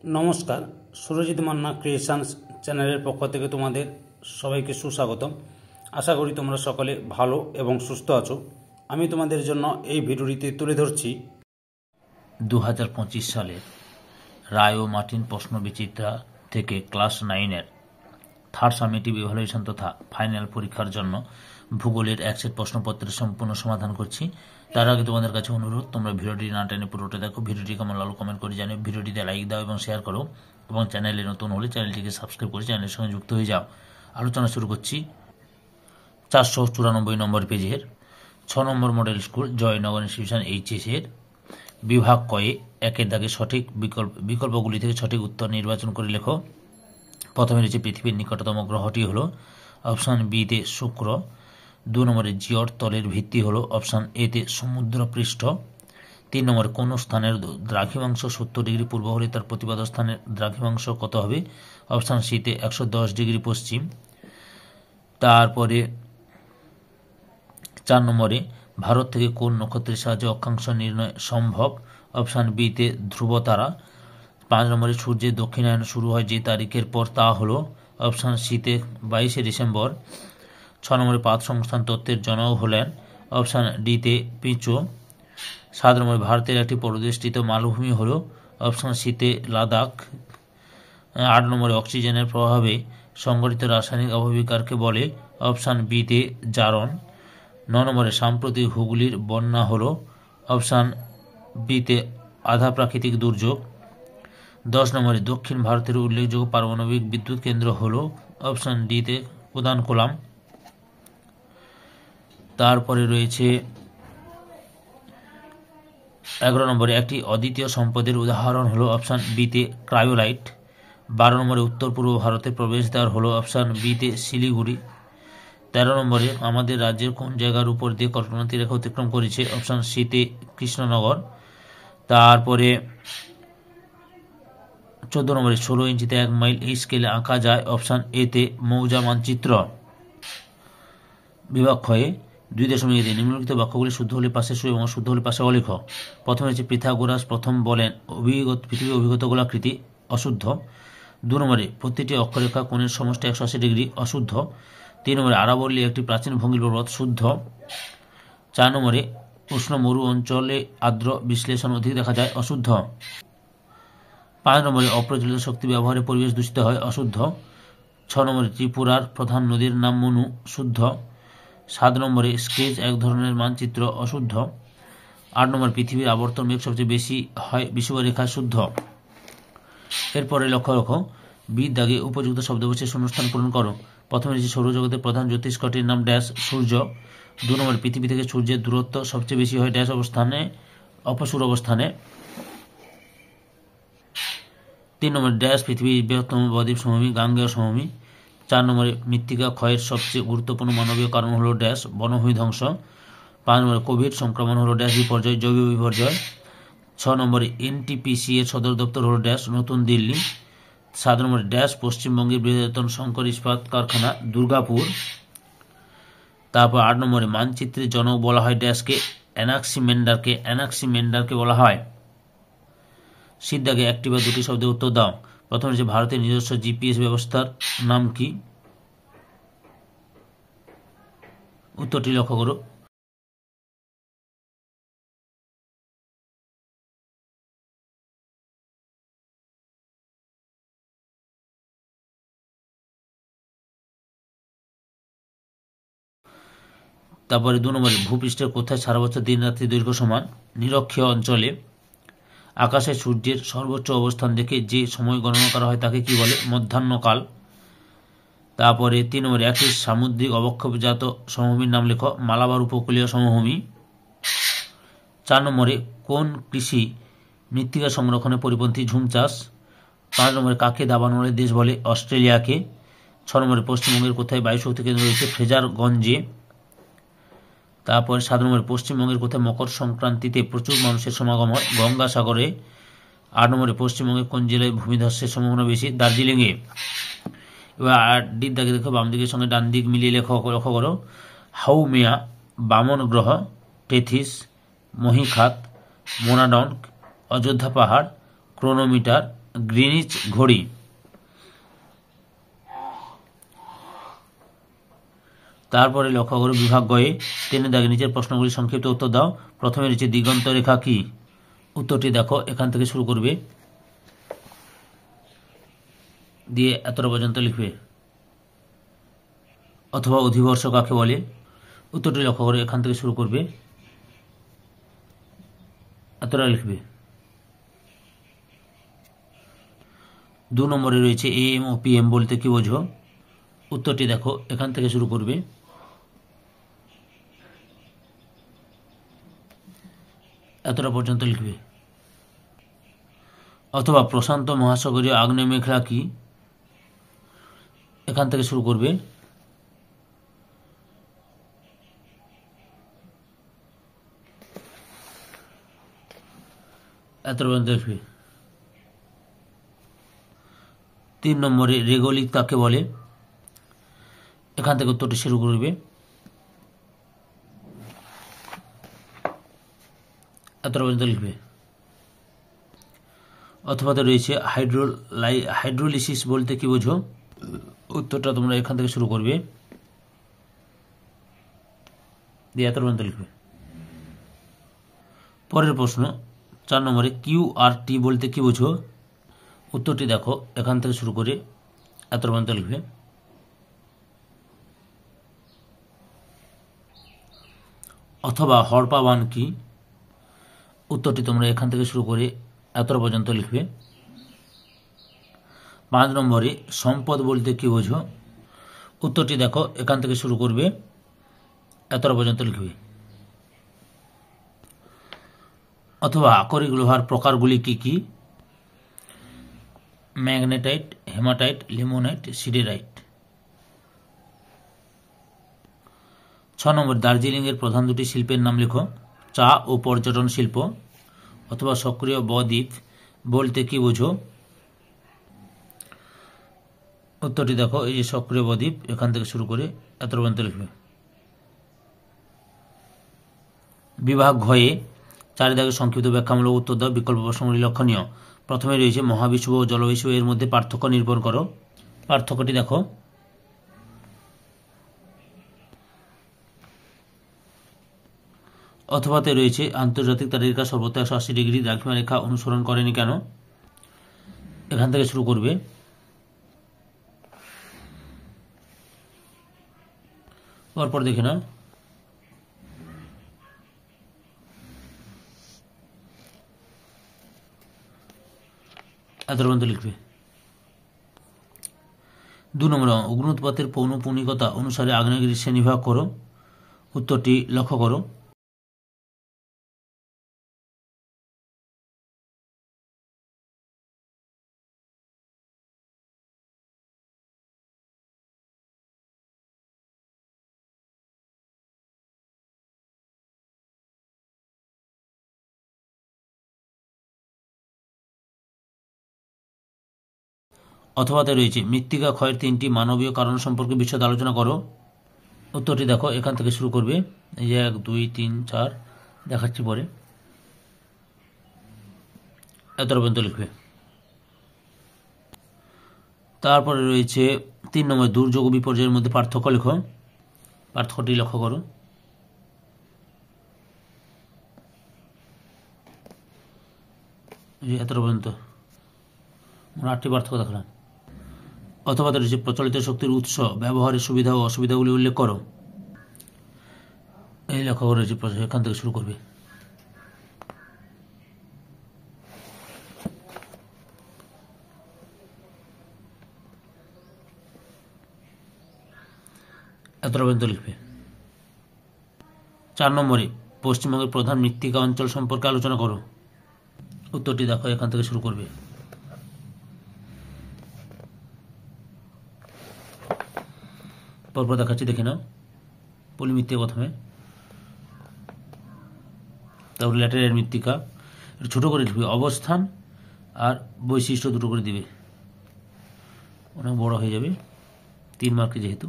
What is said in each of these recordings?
নমস্কার, সুরজিৎ মান্না ক্রিয়েশনস চ্যানেলের পক্ষ থেকে তোমাদের সবাইকে সুস্বাগতম। আশা করি তোমরা সকলে ভালো এবং সুস্থ আছো। আমি তোমাদের জন্য এই ভিডিওটিতে তুলে ধরছি 2025 সালের রায় ও মার্টিন প্রশ্নবিচিত্রা থেকে ক্লাস 9-এর থার্ড সামেটিভ ইভ্যালুয়েশন তথা ফাইনাল পরীক্ষার জন্য ভূগোলের এক সেট প্রশ্নপত্রের সম্পূর্ণ সমাধান করছি। তার আগে তোমাদের কাছে অনুরোধ, তোমরা ভিডিওটি না টেনে পুরোটা দেখো। ভিডিওটি কেমন লাগলো কমেন্ট করে জানিও। ভিডিওটিতে লাইক দাও এবং শেয়ার করো, এবং চ্যানেলে নতুন হলে চ্যানেলটিকে সাবস্ক্রাইব করে চ্যানেলের সঙ্গে যুক্ত হয়ে যাও। আলোচনা শুরু করছি 494 নম্বর পেজের 6 নম্বর মডেল স্কুল জয়নগর ইনস্টিটিউশন এইচএস-এর বিভাগ কয়ে একের দাগে সঠিক বিকল্পগুলি থেকে সঠিক উত্তর নির্বাচন করে লেখো। প্রথমে রয়েছে পৃথিবীর নিকটতম গ্রহটি হলো অপশান বিতে শুক্র। 2 নম্বরে জিওর তলের ভিত্তি হলো অপশান এতে সমুদ্রপৃষ্ঠ। 3 নম্বরে কোন স্থানের দ্রাঘিমাংশ 70 ডিগ্রি পূর্ব হলে তার প্রতিপাদ স্থানের দ্রাঘিমাংশ কত হবে? অপশান সিতে 110 ডিগ্রি পশ্চিম। তারপরে 4 নম্বরে ভারত থেকে কোন নক্ষত্রের সাহায্যে অক্ষাংশ নির্ণয় সম্ভব? অপশান বিতে ধ্রুবতারা। 5 নম্বরে সূর্যের দক্ষিণায়ন শুরু হয় যে তারিখের পর তা হলো অপশান সিতে 22শে ডিসেম্বর। 6 নম্বরে পাত সংস্থান তত্ত্বের জনক হলেন অপশান ডিতে পিচো। 7 নম্বরে ভারতের একটি পরিবেষ্টিত মালভূমি হলো অপশান সিতে লাদাখ। 8 নম্বরে অক্সিজেনের প্রভাবে সংঘটিত রাসায়নিক অববিকারকে বলে অপশান বিতে জারণ। 9 নম্বরে সাম্প্রতিক হুগলির বন্যা হলো অপশান বিতে আধা প্রাকৃতিক দুর্যোগ। 10 নম্বরে দক্ষিণ ভারতের উল্লেখযোগ্য পারমাণবিক বিদ্যুৎ কেন্দ্র হল অপশান ডিতে কুদানকুলাম। তারপরে রয়েছে 11 নম্বরে একটি অদ্বিতীয় সম্পদের উদাহরণ হলো অপশান বিতে ক্রায়োলাইট। 12 নম্বরে উত্তর পূর্ব ভারতের প্রবেশদ্বার হলো অপশান বিতে শিলিগুড়ি। 13 নম্বরে আমাদের রাজ্যের কোন জায়গার উপর দিয়ে কল্পনাতি রেখা অতিক্রম করেছে? অপশান সিতে কৃষ্ণনগর। তারপরে 14 নম্বরে 16 ইঞ্চিতে 1 মাইল এই স্কেলে আঁকা যায় অপশান এতে মৌজা মানচিত্র। বিভাগ ক্ষয়ে 2.1 নিম্নলিখিত বাক্যগুলি শুদ্ধ হলে পাশে শু এবং শুদ্ধ হলে পাশে অলিখ। প্রথমে হচ্ছে পিথাগোরাস প্রথম বলেন পৃথিবীর অভিগত গোলাকৃতি অশুদ্ধ। 2 নম্বরে প্রতিটি অক্ষরেখা কোণের সমষ্টি 180 ডিগ্রি অশুদ্ধ। 3 নম্বরে আরাবল্লী একটি প্রাচীন ভঙ্গির পর্বত শুদ্ধ। 4 নম্বরে উষ্ণ মরু অঞ্চলে আর্দ্র বিশ্লেষণ অধিক দেখা যায় অশুদ্ধ। 5 নম্বরে অপ্রচলিত শক্তি ব্যবহারে পরিবেশ দূষিত হয় অশুদ্ধ। 6 নম্বরে ত্রিপুরার প্রধান নদীর নাম মনু শুদ্ধ। 7 নম্বরে স্কেচ এক ধরনের মানচিত্র অশুদ্ধ। 8 নম্বর পৃথিবীর আবর্তন বেগ সবচেয়ে বেশি হয় বিষুবরেখা শুদ্ধ। এরপরে লক্ষ্য রাখো, বিদ দাগে উপযুক্ত শব্দ বসে শূন্যস্থান পূরণ করো। প্রথমে রয়েছে সৌরজগতের প্রধান জ্যোতিষ্কটির নাম ড্যাশ সূর্য। 2 নম্বর পৃথিবী থেকে সূর্যের দূরত্ব সবচেয়ে বেশি হয় ড্যাশ অবস্থানে অপসূর অবস্থানে। 3 নম্বর ড্যাশ পৃথিবীর বৃহত্তম বদ্বীপ সমভূমি গাঙ্গেয় সমভূমি। 4 নম্বরে মৃত্তিকা ক্ষয়ের সবচেয়ে গুরুত্বপূর্ণ মানবীয় কারণ হলো ড্যাশ বনভূমি ধ্বংস। 5 নম্বরে কোভিড সংক্রমণ হলো ড্যাশ বিপর্যয় জৈব বিপর্যয়। 6 নম্বরে এনটিপিসি এর সদর দপ্তর হলো ড্যাশ নতুন দিল্লি। 7 নম্বরে ড্যাশ পশ্চিমবঙ্গের বৃহত্তম শঙ্কর ইস্পাত কারখানা দুর্গাপুর। তারপর 8 নম্বরে মানচিত্রের জনক বলা হয় ড্যাশকে অ্যানাক্সিমেন্ডারকে বলা হয়। সিদ্ধাকে একটি বা দুটি শব্দে উত্তর দাও। প্রথমে হচ্ছে ভারতের নিজস্ব জিপিএস ব্যবস্থার নাম কি? উত্তরটি লক্ষ্য করো। তারপরে 2 নম্বরে ভূপৃষ্ঠের কোথায় সারা বছর দিন রাত্রি দৈর্ঘ্য সমান? নিরক্ষীয় অঞ্চলে। আকাশে সূর্যের সর্বোচ্চ অবস্থান দেখে যে সময় গণনা করা হয় তাকে কি বলে? মধ্যাহ্নকাল। তারপরে 3 নম্বরে একটি সামুদ্রিক অবক্ষেপজাত সমভূমির নাম লেখো। মালাবার উপকূলীয় সমভূমি। 4 নম্বরে কোন কৃষি মৃত্তিকা সংরক্ষণে পরিপন্থী? ঝুম চাষ। 5 নম্বরে কাকে দাবানলের দেশ বলে? অস্ট্রেলিয়াকে। 6 নম্বরে পশ্চিমবঙ্গের কোথায় বায়ু শক্তি কেন্দ্র রয়েছে? ফ্রেজারগঞ্জে। তারপরে 7 নম্বরে পশ্চিমবঙ্গের কোথায় মকর সংক্রান্তিতে প্রচুর মানুষের সমাগম হয়? গঙ্গাসাগরে। 8 নম্বরে পশ্চিমবঙ্গের কোন জেলায় ভূমিধসের সম্ভাবনা বেশি? দার্জিলিংয়ে। এবার 8 ডির দাগে দেখো, বাম দিকের সঙ্গে ডান দিক মিলিয়ে লক্ষ্য করো। হাউমেয়া, বামন গ্রহ, টেথিস, মহিখাত, মোনাডন্ক, অযোধ্যা পাহাড়, ক্রোনোমিটার, গ্রিনিচ ঘড়ি। তারপরে লক্ষ্য করো বিভাগ গয়ে 3 দাগে নিচের প্রশ্নগুলি সংক্ষিপ্ত উত্তর দাও। প্রথমে রয়েছে দিগন্ত রেখা কি? উত্তরটি দেখো, এখান থেকে শুরু করবে, দিয়ে এতটা পর্যন্ত লিখবে। অথবা অধিবর্ষ কাকে বলে? উত্তরটি লক্ষ্য করে, এখান থেকে শুরু করবে, এতটা লিখবে। 2 নম্বরে রয়েছে AM ও PM বলতে কি বোঝো? উত্তরটি দেখো, এখান থেকে শুরু করবে, এতটা পর্যন্ত লিখবে। অথবা প্রশান্ত মহাসাগরীয় আগ্নেয় মেঘলা কি? এখান থেকে শুরু করবে, এতটা পর্যন্ত লিখবে। 3 নম্বরে রেগোলিথ কাকে বলে? এখান থেকে উত্তরটি শুরু করবে, এতটা পর্যন্ত লিখবে। অথবা তো রয়েছে হাইড্রোলিসিস বলতে কি বোঝো? উত্তরটা তোমরা এখান থেকে শুরু করবে, দিয়ে এতটা পর্যন্ত লিখবে। পরের প্রশ্ন 4 নম্বরে QRT বলতে কি বোঝো? উত্তরটি দেখো, এখান থেকে শুরু করে এতটা পর্যন্ত লিখবে। অথবা হরপা বান কি? উত্তরটি তোমরা এখান থেকে শুরু করে এতটা পর্যন্ত লিখবে। 5 নম্বরে সম্পদ বলতে কি বোঝো? উত্তরটি দেখো, এখান থেকে শুরু করবে, এতটা পর্যন্ত লিখবে। অথবা আকরিক লোহার প্রকারগুলি কি কি? Magnetite, hematite, limonite, siderite. 6 নম্বর দার্জিলিংয়ের প্রধান 2টি শিল্পের নাম লেখো। চা ও পর্যটন শিল্প। অথবা সক্রিয় বদ্বীপ বলতে কি বোঝো? উত্তরটি দেখো, এই যে সক্রিয় বদ্বীপ, এখান থেকে শুরু করে এত পর্যন্ত লিখবে। বিভাগ ঘয়ে 4 দাগে সংক্ষিপ্ত ব্যাখ্যামূলক উত্তর দাও। বিকল্প প্রশ্নগুলি লক্ষণীয়। প্রথমে রয়েছে মহাবিশ্ব ও জলবিশ্ব, এর মধ্যে পার্থক্য নির্ভর করো। পার্থক্যটি দেখো, অথবাতে রয়েছে আন্তর্জাতিক তারিকা সর্বত্র 180 ডিগ্রি দ্রাঘিমা রেখা অনুসরণ করেনি কেন? এখান থেকে শুরু করবে, পরপর দেখে না। এত পর্যন্ত লিখবে। 2 নম্বর অগ্নুৎপাতের পৌনঃপুনিকতা অনুসারে আগ্নেয়গিরি শ্রেণীবিভাগ করো। উত্তরটি লক্ষ্য করো। অথবাতে রয়েছে মৃত্তিকা ক্ষয়ের 3টি মানবীয় কারণ সম্পর্কে বিশদ আলোচনা করো। উত্তরটি দেখো, এখান থেকে শুরু করবে, এই যে 1 2 3 4 দেখাচ্ছি পরে, এতটা পর্যন্ত লিখবে। তারপরে রয়েছে 3 নম্বর দুর্যোগ ও বিপর্যয়ের মধ্যে পার্থক্য লেখো। পার্থক্যটি লক্ষ্য করো। এতটা পর্যন্ত 8টি পার্থক্য দেখলাম। অথবা রয়েছে প্রচলিত শক্তির উৎস, ব্যবহারের সুবিধা ও অসুবিধাগুলি উল্লেখ করো। এই লক্ষ্য করে এখান থেকে শুরু করবে। এতটা পর্যন্ত লিখবে। 4 নম্বরে পশ্চিমবঙ্গের প্রধান মৃত্তিকা অঞ্চল সম্পর্কে আলোচনা করো। উত্তরটি দেখো, এখান থেকে শুরু করবে। পরপর দেখাচ্ছি, দেখে নাও। পলি মৃত্তিকা প্রথমে, তারপর ল্যাটেরাইট মৃত্তিকা, ছোট করে লিখবে। অবস্থান আর বৈশিষ্ট্য দুটো করে দিবে, অনেক বড় হয়ে যাবে 3 মার্কে যেহেতু।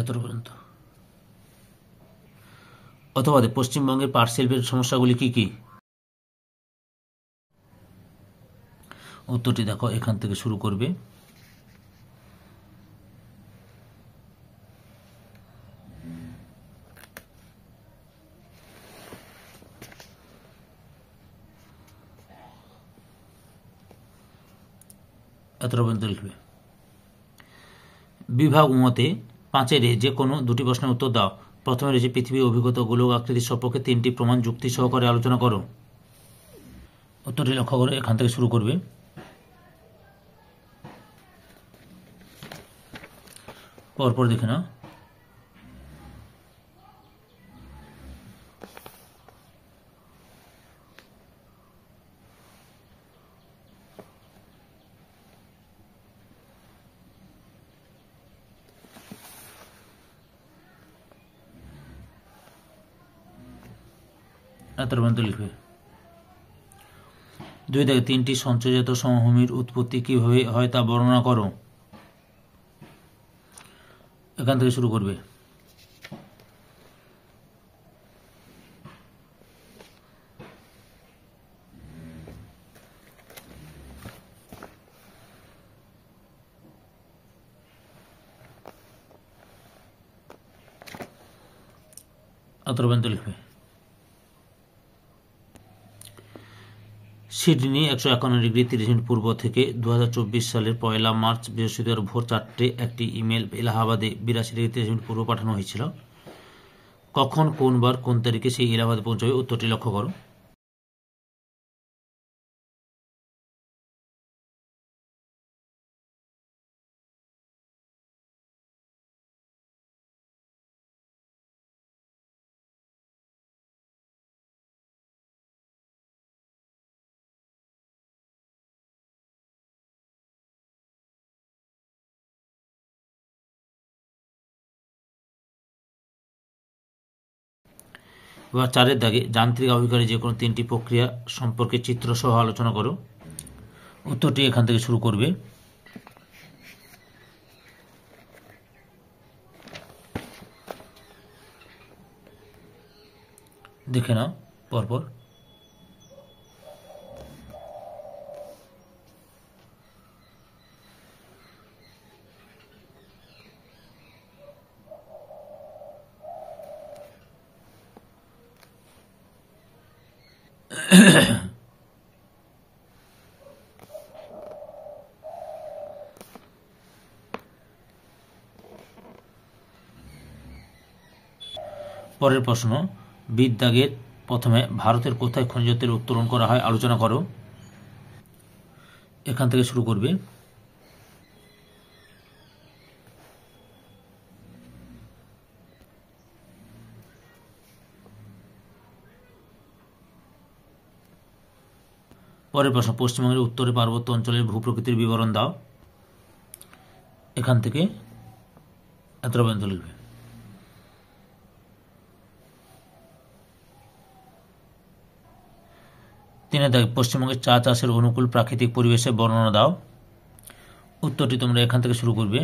এতটা পর্যন্ত। অথবা পশ্চিমবঙ্গের পাট শিল্পের সমস্যাগুলি কি কি? উত্তরটি দেখো, এখান থেকে শুরু করবে। এতটা পর্যন্ত লিখবে। বিভাগ মতে 5-এর যে কোনো দুটি প্রশ্নের উত্তর দাও। প্রথমে রয়েছে পৃথিবীর অভিজ্ঞতা গোলক আকৃতির সপক্ষে 3টি প্রমাণ যুক্তি সহকারে আলোচনা করো। উত্তরটি লক্ষ্য করে, এখান থেকে শুরু করবে। পরপর দেখে নাও। এতটা পর্যন্ত লিখবে। 2 থেকে 3টি সঞ্চয়জাত সমভূমির উৎপত্তি কিভাবে হয় তা বর্ণনা করো। এখান থেকে শুরু করবে। এতটা পর্যন্ত লিখবে। সিডনি 151 ডিগ্রি 30 মিনিট পূর্ব থেকে 2024 সালের 1 মার্চ বৃহস্পতিবার ভোর 4টে একটি ইমেল এলাহাবাদে 82 ডিগ্রি 30 মিনিট পূর্ব পাঠানো হয়েছিল। কখন, কোন বার, কোন তারিখে সেই এলাহাবাদে পৌঁছবে? উত্তরটি লক্ষ্য করো। এবার 4-এর দাগে যান্ত্রিক আবিষ্কারের যে কোনো 3টি প্রক্রিয়া সম্পর্কে চিত্র সহ আলোচনা করো। উত্তরটি এখান থেকে শুরু করবে। দেখে নাও পরপর। পরের প্রশ্ন, বিদ্যাগের প্রথমে ভারতের কোথায় খনিজ তেল উত্তোলন করা হয় আলোচনা করো। এখান থেকে শুরু করবে। পরের প্রশ্ন, পশ্চিমবঙ্গের উত্তরে পার্বত্য অঞ্চলের ভূপ্রকৃতির বিবরণ দাও। এখান থেকে এতটা পর্যন্ত লিখবে। পশ্চিমবঙ্গের চা চাষের অনুকূল প্রাকৃতিক পরিবেশে বর্ণনা দাও। উত্তরটি তোমরা এখান থেকে শুরু করবে।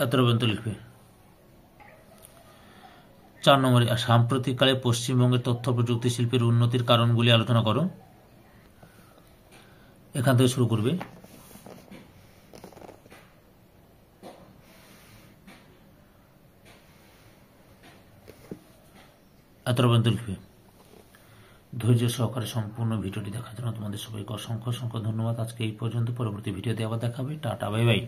এতটা পর্যন্ত লিখবে। 4 নম্বরে, সাম্প্রতিককালে পশ্চিমবঙ্গের তথ্য প্রযুক্তি শিল্পের উন্নতির কারণগুলি আলোচনা করো। এখান থেকে শুরু করবে। এতটা পর্যন্ত লিখবে। ধৈর্য সহকারে সম্পূর্ণ ভিডিওটি দেখার জন্য তোমাদের সবাইকে অসংখ্য অসংখ্য ধন্যবাদ। আজকে এই পর্যন্ত। পরবর্তী ভিডিওতে আবার দেখাবে। Tata, bye bye.